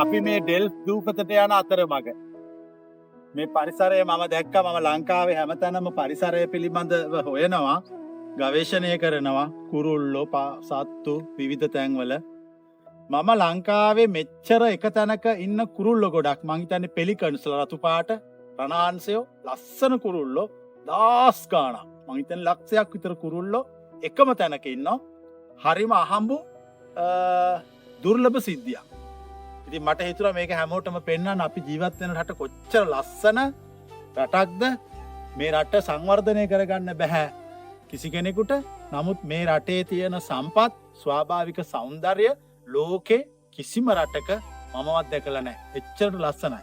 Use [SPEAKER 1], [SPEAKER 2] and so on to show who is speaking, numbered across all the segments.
[SPEAKER 1] අපි මේ ඩෙල්ෆ් දූපතට යන අතරමඟ මේ පරිසරය මම දැක්කා. මම ලංකාවේ හැමතැනම පරිසරය පිළිබඳව හොයනවා, ගවේෂණය කරනවා, කුරුල්ලෝ සත්තු විවිධ තැන්වල. මම ලංකාවේ මෙච්චර එක තැනක ඉන්න කුරුල්ලෝ ගොඩක්, මං හිතන්නේ පෙලිකන්ස්ලා රතු පාට රණාංශයෝ ලස්සන කුරුල්ලෝ දාස් ගාණක්, මං හිතන්නේ ලක්ෂයක් විතර කුරුල්ලෝ එකම තැනක ඉන්නවා. හරිම අහඹු දුර්ලභ සිද්ධියක්. ඉතින් මට හිතුණා මේක හැමෝටම පෙන්වන්න, අපි ජීවත් වෙන රට කොච්චර ලස්සන රටක්ද. මේ රට සංවර්ධනය කරගන්න බෑ කිසි කෙනෙකුට. නමුත් මේ රටේ තියෙන සම්පත්, ස්වාභාවික සෞන්දර්ය ලෝකේ කිසිම රටක මමවත් දැකලා නැහැ. එච්චරට ලස්සනයි.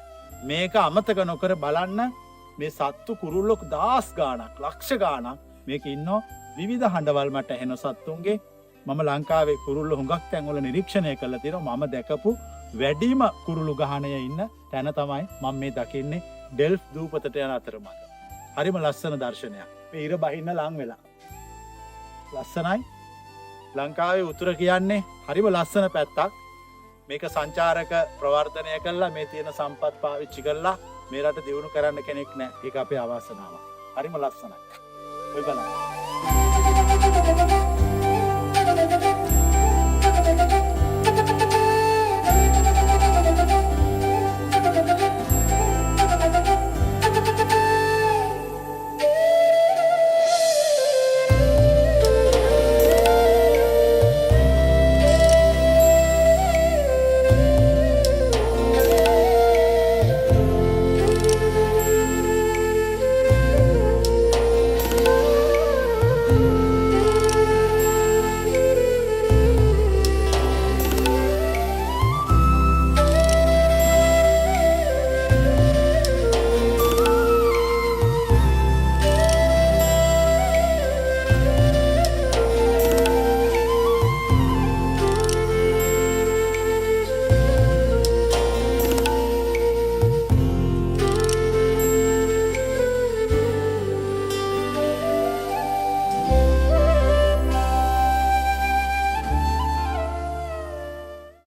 [SPEAKER 1] මේක අමතක නොකර බලන්න. මේ සත්තු කුරුල්ලෝ දාස් ගාණක්, ලක්ෂ ගාණක් මේක ඉන්නෝ. විවිධ හඬවල් මට ඇහෙන සත්තුන්ගේ. මම ලංකාවේ කුරුල්ලෝ හුඟක් තැන්වල නිරීක්ෂණය කරලා තියෙනවා. මම දැකපු වැඩිම කුරුළු ගහණය ඉන්න තැන තමයි මම මේ දකින්නේ ඩෙල්ෆ් දූපතට යන අතරමඟ. හරිම ලස්සන දර්ශනයක්. මේ ඉර බහින්න ලං වෙලා. ලස්සනයි. ලංකාවේ උතුර කියන්නේ හරිම ලස්සන පැත්තක්. මේක සංචාරක ප්‍රවර්ධනය කළා, මේ තියෙන සම්පත් පාවිච්චි කළා මේ රට දියුණු කරන්න කෙනෙක් නැහැ. ඒක අපේ අවාසනාවක්. හරිම ලස්සනයි. ඔය බලන්න.